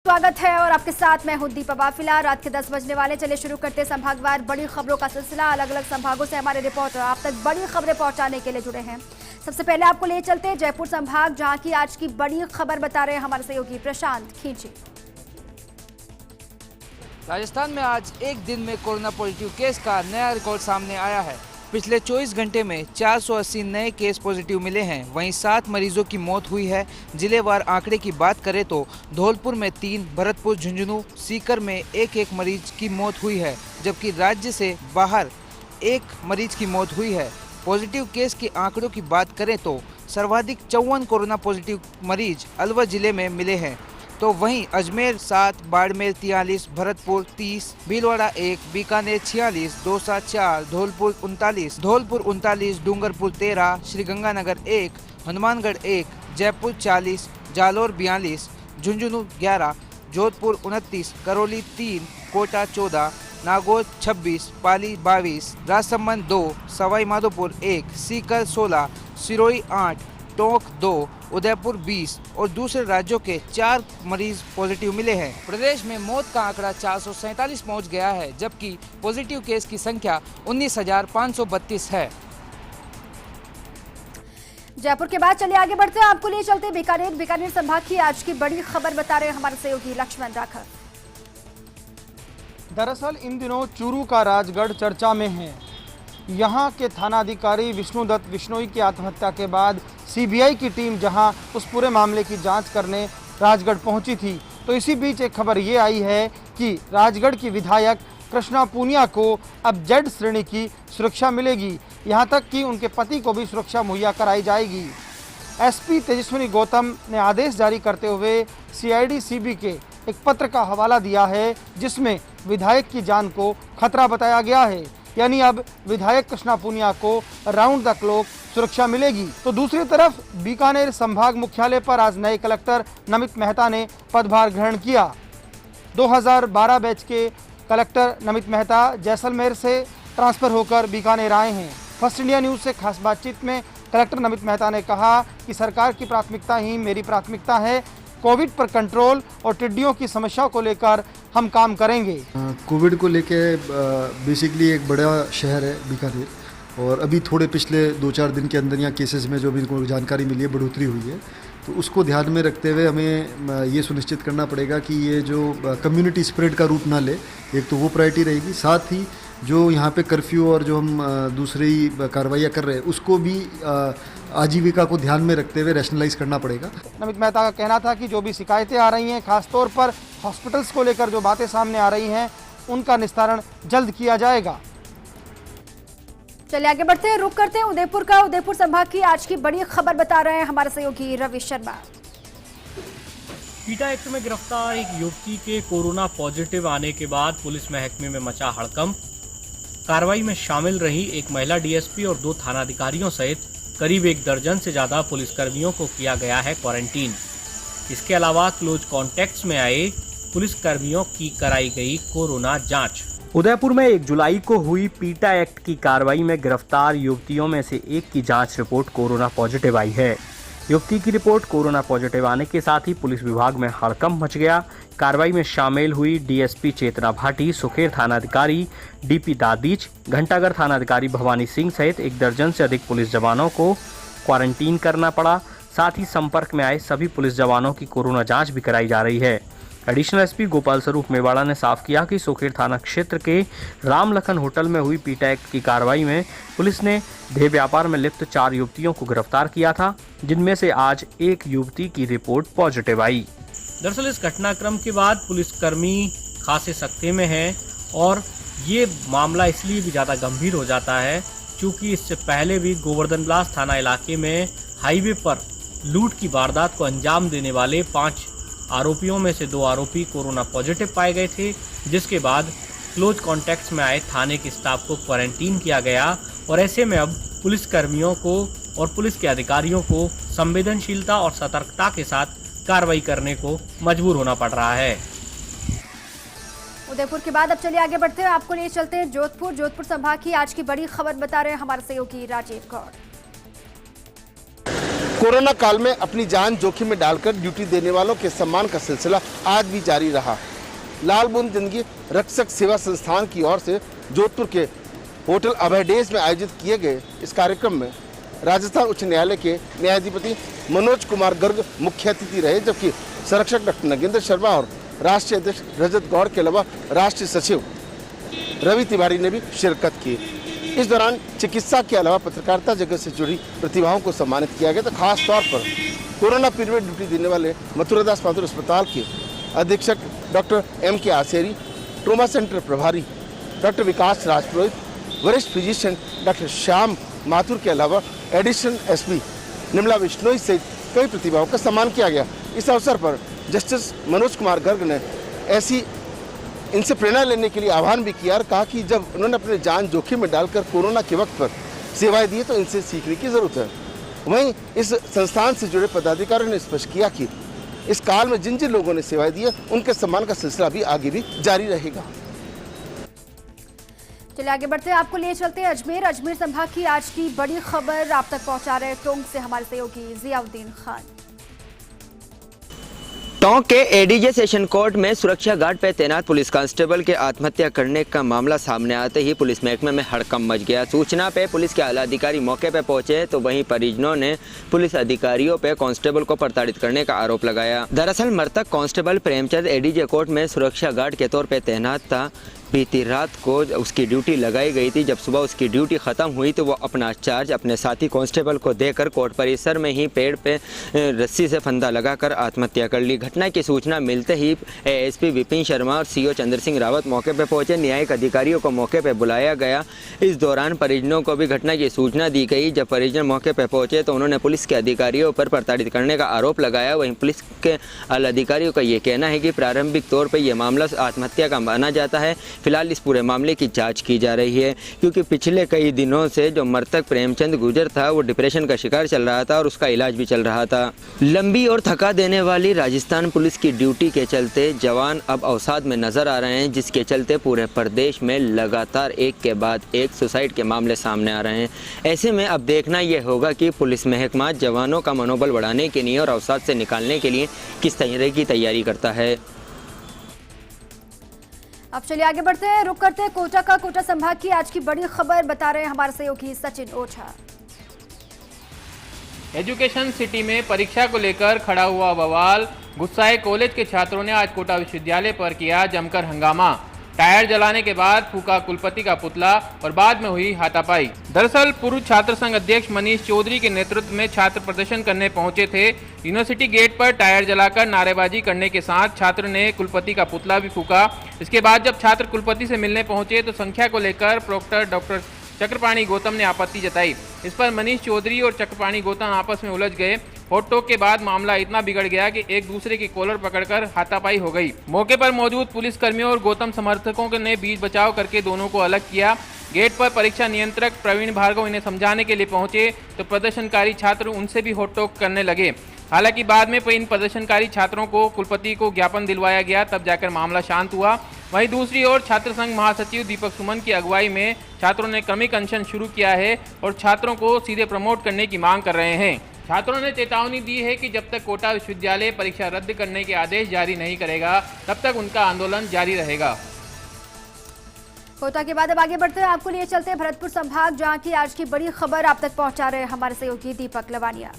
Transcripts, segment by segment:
स्वागत है और आपके साथ मैं हूं दीपा बाफिला। रात के 10 बजने वाले, चले शुरू करते संभागवार बड़ी खबरों का सिलसिला। अलग अलग संभागों से हमारे रिपोर्टर आप तक बड़ी खबरें पहुंचाने के लिए जुड़े हैं। सबसे पहले आपको ले चलते हैं जयपुर संभाग, जहां की आज की बड़ी खबर बता रहे हैं हमारे सहयोगी प्रशांत खींची। राजस्थान में आज एक दिन में कोरोना पॉजिटिव केस का नया रिकॉर्ड सामने आया है। पिछले 24 घंटे में 480 नए केस पॉजिटिव मिले हैं। वहीं 7 मरीजों की मौत हुई है। जिलेवार आंकड़े की बात करें तो धौलपुर में 3, भरतपुर, झुंझुनू, सीकर में एक मरीज की मौत हुई है, जबकि राज्य से बाहर 1 मरीज की मौत हुई है। पॉजिटिव केस के आंकड़ों की बात करें तो सर्वाधिक 54 कोरोना पॉजिटिव मरीज अलवर जिले में मिले हैं, तो वहीं अजमेर 7, बाड़मेर 43, भरतपुर 30, भीलवाड़ा 1, बीकानेर 46, दौसा 4, धौलपुर 39, डूंगरपुर 13, श्रीगंगानगर 1, हनुमानगढ़ 1, जयपुर 40, जालोर 42, झुंझुनू 11, जोधपुर 29, करौली 3, कोटा 14, नागौर 26, पाली 22, राजसमंद 2, सवाई माधोपुर 1, सीकर 16, सिरोही 8, टोंक 2, उदयपुर 20 और दूसरे राज्यों के 4 मरीज पॉजिटिव मिले हैं। प्रदेश में मौत का आंकड़ा 447 पहुंच गया है, जबकि पॉजिटिव केस की संख्या 19,532 है। जयपुर के बाद चलिए आगे बढ़ते हैं, आपको लिए चलते बीकानेर संभाग की आज की बड़ी खबर बता रहे हैं हमारे सहयोगी लक्ष्मण राठौर। दरअसल इन दिनों चूरू का राजगढ़ चर्चा में है। यहाँ के थानाधिकारी विष्णुदत्त बिश्नोई की आत्महत्या के बाद सीबीआई की टीम जहाँ उस पूरे मामले की जांच करने राजगढ़ पहुंची थी, तो इसी बीच एक खबर ये आई है कि राजगढ़ की विधायक कृष्णा पूनिया को अब जेड श्रेणी की सुरक्षा मिलेगी। यहाँ तक कि उनके पति को भी सुरक्षा मुहैया कराई जाएगी। एसपी तेजस्विनी गौतम ने आदेश जारी करते हुए सीआईडी सीबी के एक पत्र का हवाला दिया है, जिसमें विधायक की जान को खतरा बताया गया है। यानी अब विधायक कृष्णा पूनिया को राउंड द क्लॉक सुरक्षा मिलेगी। तो दूसरी तरफ बीकानेर संभाग मुख्यालय पर आज नए कलेक्टर नमित मेहता ने पदभार ग्रहण किया। 2012 बैच के कलेक्टर नमित मेहता जैसलमेर से ट्रांसफर होकर बीकानेर आए हैं। फर्स्ट इंडिया न्यूज़ से खास बातचीत में कलेक्टर नमित मेहता ने कहा कि सरकार की प्राथमिकता ही मेरी प्राथमिकता है। कोविड पर कंट्रोल और टिड्डियों की समस्या को लेकर हम काम करेंगे। कोविड को लेके बेसिकली एक बड़ा शहर है बीकानेर, और अभी थोड़े पिछले 2-4 दिन के अंदर यहाँ केसेस में जो भी इनको जानकारी मिली है बढ़ोतरी हुई है, तो उसको ध्यान में रखते हुए हमें ये सुनिश्चित करना पड़ेगा कि ये जो कम्युनिटी स्प्रेड का रूप ना ले। एक तो वो प्रायोरिटी रहेगी, साथ ही जो यहाँ पे कर्फ्यू और जो हम दूसरी कार्रवाइयाँ कर रहे हैं उसको भी आजीविका को ध्यान में रखते हुए रैशनलाइज करना पड़ेगा। नमित मेहता का कहना था कि जो भी शिकायतें आ रही हैं, खासतौर पर हॉस्पिटल्स को लेकर जो बातें सामने आ रही हैं, उनका निस्तारण जल्द किया जाएगा। चलिए आगे बढ़ते हैं, रुक करते हैं उदयपुर का। उदयपुर संभाग की आज की बड़ी खबर बता रहे हैं हमारे सहयोगी रवि शर्मा। पीटा एक्ट में गिरफ्तार एक युवती के कोरोना पॉजिटिव आने के बाद पुलिस महकमे में मचा हड़कंप। कार्रवाई में शामिल रही एक महिला डीएसपी और 2 थानाधिकारियों सहित करीब 1 दर्जन से ज्यादा पुलिसकर्मियों को किया गया है क्वारंटीन। इसके अलावा क्लोज कॉन्टैक्ट्स में आए पुलिसकर्मियों की कराई गई कोरोना जांच। उदयपुर में 1 जुलाई को हुई पीटा एक्ट की कार्रवाई में गिरफ्तार युवतियों में से एक की जांच रिपोर्ट कोरोना पॉजिटिव आई है। युवती की रिपोर्ट कोरोना पॉजिटिव आने के साथ ही पुलिस विभाग में हड़कंप मच गया। कार्रवाई में शामिल हुई डीएसपी चेतना भाटी, सुखेर थानाधिकारी डीपी दादीच, घंटाघर थानाधिकारी भवानी सिंह सहित 1 दर्जन से अधिक पुलिस जवानों को क्वारंटीन करना पड़ा। साथ ही संपर्क में आए सभी पुलिस जवानों की कोरोना जांच भी कराई जा रही है। एडिशनल एसपी गोपाल स्वरूप मेवाड़ा ने साफ किया कि सुखेर थाना क्षेत्र के राम लखन होटल में हुई पीटा एक्ट की कार्रवाई में पुलिस ने देह व्यापार में लिप्त 4 युवतियों को गिरफ्तार किया था, जिनमें से आज एक युवती की रिपोर्ट पॉजिटिव आई। दरअसल इस घटनाक्रम के बाद पुलिसकर्मी खासे सख्ते में हैं और ये मामला इसलिए भी ज़्यादा गंभीर हो जाता है क्योंकि इससे पहले भी गोवर्धन बिलास थाना इलाके में हाईवे पर लूट की वारदात को अंजाम देने वाले 5 आरोपियों में से 2 आरोपी कोरोना पॉजिटिव पाए गए थे, जिसके बाद क्लोज कॉन्टैक्ट्स में आए थाने के स्टाफ को क्वारंटीन किया गया। और ऐसे में अब पुलिसकर्मियों को और पुलिस के अधिकारियों को संवेदनशीलता और सतर्कता के साथ कार्रवाई करने को मजबूर होना पड़ रहा है। उदयपुर के बाद अब चलिए आगे बढ़ते हैं, आपको लिए चलते हैं जोधपुर संभाग की आज की बड़ी खबर बता रहे हैं हमारे सहयोगी राजीव गौड़। कोरोना काल में अपनी जान जोखिम में डालकर ड्यूटी देने वालों के सम्मान का सिलसिला आज भी जारी रहा। लाल बूंद जिंदगी रक्षक सेवा संस्थान की ओर से जोधपुर के होटल अभय डेज में आयोजित किए गए इस कार्यक्रम में राजस्थान उच्च न्यायालय के न्यायाधिपति मनोज कुमार गर्ग मुख्य अतिथि रहे, जबकि संरक्षक डॉक्टर नगेंद्र शर्मा और राष्ट्रीय अध्यक्ष रजत गौड़ के अलावा राष्ट्रीय सचिव रवि तिवारी ने भी शिरकत की। इस दौरान चिकित्सा के अलावा पत्रकारिता जगत से जुड़ी प्रतिभाओं को सम्मानित किया गया। तो खास तौर पर कोरोना पीरियड में ड्यूटी देने वाले मथुरादास माथुर अस्पताल के अधीक्षक doctor M.K. Aseri, trauma centre प्रभारी डॉक्टर विकास राजपुरोहित, वरिष्ठ फिजिशियन डॉक्टर श्याम माथुर के अलावा एडिशनल SP निर्मला बिश्नोई सहित कई प्रतिभाओं का सम्मान किया गया। इस अवसर पर जस्टिस मनोज कुमार गर्ग ने इनसे प्रेरणा लेने के लिए आह्वान भी किया और कहा कि जब उन्होंने अपने जान जोखिम में डालकर कोरोना के वक्त पर सेवाएं दी तो इनसे सीखने की जरूरत है। वहीं इस संस्थान से जुड़े पदाधिकारियों ने स्पष्ट किया कि इस काल में जिन जिन लोगों ने सेवाएं दी उनके सम्मान का सिलसिला भी आगे भी जारी रहेगा। चलिए आगे बढ़ते हैं, आपको ले चलते हैं अजमेर संभाग की आज की बड़ी खबर आप तक पहुंचा रहे टोंक से हमारे सहयोगी जियाउद्दीन खान। टोंक के एडीजे सेशन कोर्ट में सुरक्षा गार्ड पर तैनात पुलिस कांस्टेबल के आत्महत्या करने का मामला सामने आते ही पुलिस महकमे में हड़कंप मच गया। सूचना पे पुलिस के आला अधिकारी मौके पर पहुंचे तो वहीं परिजनों ने पुलिस अधिकारियों पर कांस्टेबल को प्रताड़ित करने का आरोप लगाया। दरअसल मृतक कांस्टेबल प्रेमचंद एडीजे कोर्ट में सुरक्षा गार्ड के तौर पर तैनात था। बीती रात को उसकी ड्यूटी लगाई गई थी। जब सुबह उसकी ड्यूटी ख़त्म हुई तो वो अपना चार्ज अपने साथी कांस्टेबल को देकर कोर्ट परिसर में ही पेड़ पे रस्सी से फंदा लगाकर आत्महत्या कर ली। घटना की सूचना मिलते ही ASP विपिन शर्मा और CO चंद्र सिंह रावत मौके पर पहुंचे। न्यायिक अधिकारियों को मौके पर बुलाया गया। इस दौरान परिजनों को भी घटना की सूचना दी गई। जब परिजन मौके पर पहुंचे तो उन्होंने पुलिस के अधिकारियों पर प्रताड़ित करने का आरोप लगाया। वहीं पुलिस के आला अधिकारियों का ये कहना है कि प्रारंभिक तौर पर यह मामला आत्महत्या का माना जाता है। फिलहाल इस पूरे मामले की जांच की जा रही है, क्योंकि पिछले कई दिनों से जो मृतक प्रेमचंद गुजर था वो डिप्रेशन का शिकार चल रहा था और उसका इलाज भी चल रहा था। लंबी और थका देने वाली राजस्थान पुलिस की ड्यूटी के चलते जवान अब अवसाद में नजर आ रहे हैं, जिसके चलते पूरे प्रदेश में लगातार एक के बाद एक सुसाइड के मामले सामने आ रहे हैं। ऐसे में अब देखना यह होगा कि पुलिस महकमा जवानों का मनोबल बढ़ाने के लिए और अवसाद से निकालने के लिए किस तरह की तैयारी करता है। अब चलिए आगे बढ़ते हैं, रुक करते हैं कोटा संभाग की आज की बड़ी खबर बता रहे हैं हमारे सहयोगी सचिन ओझा। एजुकेशन सिटी में परीक्षा को लेकर खड़ा हुआ बवाल। गुस्साए कॉलेज के छात्रों ने आज कोटा विश्वविद्यालय पर किया जमकर हंगामा। टायर जलाने के बाद फूका कुलपति का पुतला और बाद में हुई हाथापाई। दरअसल पूर्व छात्र संघ अध्यक्ष मनीष चौधरी के नेतृत्व में छात्र प्रदर्शन करने पहुंचे थे। यूनिवर्सिटी गेट पर टायर जलाकर नारेबाजी करने के साथ छात्र ने कुलपति का पुतला भी फूका। इसके बाद जब छात्र कुलपति से मिलने पहुंचे तो संख्या को लेकर प्रोक्टर डॉक्टर चक्रपाणी गौतम ने आपत्ति जताई। इस पर मनीष चौधरी और चक्रपाणी गौतम आपस में उलझ गए। होटोक के बाद मामला इतना बिगड़ गया कि एक दूसरे की कॉलर पकड़कर हाथापाई हो गई। मौके पर मौजूद पुलिसकर्मियों और गौतम समर्थकों ने बीच बचाव करके दोनों को अलग किया। गेट पर परीक्षा नियंत्रक प्रवीण भार्गव इन्हें समझाने के लिए पहुंचे तो प्रदर्शनकारी छात्र उनसे भी होटोक करने लगे। हालांकि बाद में इन प्रदर्शनकारी छात्रों को कुलपति को ज्ञापन दिलवाया गया, तब जाकर मामला शांत हुआ। वहीं दूसरी ओर छात्र संघ महासचिव दीपक सुमन की अगुवाई में छात्रों ने क्रमिक अनशन शुरू किया है और छात्रों को सीधे प्रमोट करने की मांग कर रहे हैं। छात्रों ने चेतावनी दी है कि जब तक कोटा विश्वविद्यालय परीक्षा रद्द करने के आदेश जारी नहीं करेगा तब तक उनका आंदोलन जारी रहेगा। कोटा के बाद अब आगे बढ़ते हैं, आपको लिए चलते हैं भरतपुर संभाग, जहां की आज की बड़ी खबर आप तक पहुंचा रहे हैं हमारे सहयोगी दीपक लवानिया।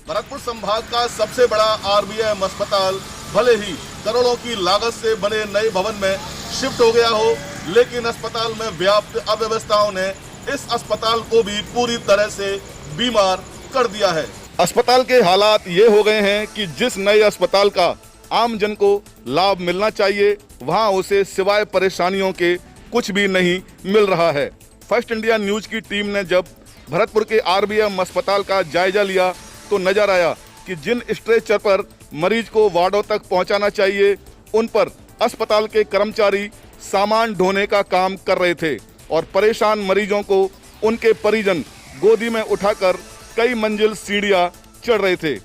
भरतपुर संभाग का सबसे बड़ा RBM अस्पताल भले ही करोड़ों की लागत से बने नए भवन में शिफ्ट हो गया हो, लेकिन अस्पताल में व्याप्त अव्यवस्थाओं ने इस अस्पताल को भी पूरी तरह से बीमार कर दिया है। अस्पताल के हालात ये हो गए हैं कि जिस नए अस्पताल का आम जन को लाभ मिलना चाहिए वहां उसे सिवाय परेशानियों के कुछ भी नहीं मिल रहा है। फर्स्ट इंडिया न्यूज की टीम ने जब भरतपुर के RBM अस्पताल का जायजा लिया तो नजर आया कि जिन स्ट्रेचर पर मरीज को वार्डों तक पहुंचाना चाहिए उन पर अस्पताल के कर्मचारी सामान ढोने का काम कर रहे थे और परेशान मरीजों को उनके परिजन गोदी में उठाकर कई मंजिल सीढ़ियां चढ़ रहे थे।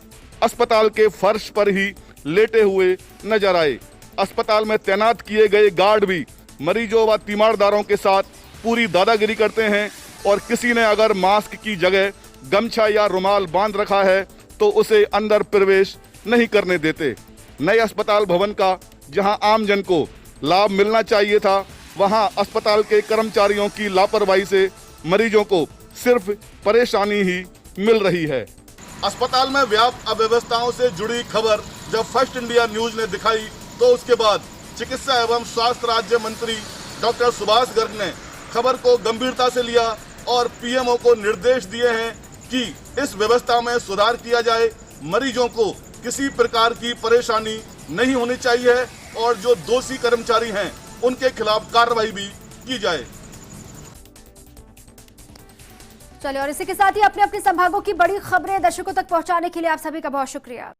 अस्पताल के फर्श पर ही लेटे हुए नजर आए। अस्पताल में तैनात किए गए गार्ड भी मरीजों व तीमारदारों के साथ पूरी दादागिरी करते हैं और किसी ने अगर मास्क की जगह गमछा या रुमाल बांध रखा है तो उसे अंदर प्रवेश नहीं करने देते। नए अस्पताल भवन का जहां आमजन को लाभ मिलना चाहिए था, वहां अस्पताल के कर्मचारियों की लापरवाही से मरीजों को सिर्फ परेशानी ही मिल रही है। अस्पताल में व्याप्त अव्यवस्थाओं से जुड़ी खबर जब फर्स्ट इंडिया न्यूज ने दिखाई तो उसके बाद चिकित्सा एवं स्वास्थ्य राज्य मंत्री डॉक्टर सुभाष गर्ग ने खबर को गंभीरता से लिया और पीएमओ को निर्देश दिए हैं कि इस व्यवस्था में सुधार किया जाए, मरीजों को किसी प्रकार की परेशानी नहीं होनी चाहिए और जो दोषी कर्मचारी हैं उनके खिलाफ कार्रवाई भी की जाए। चलिए, और इसी के साथ ही अपने अपने संभागों की बड़ी खबरें दर्शकों तक पहुंचाने के लिए आप सभी का बहुत शुक्रिया।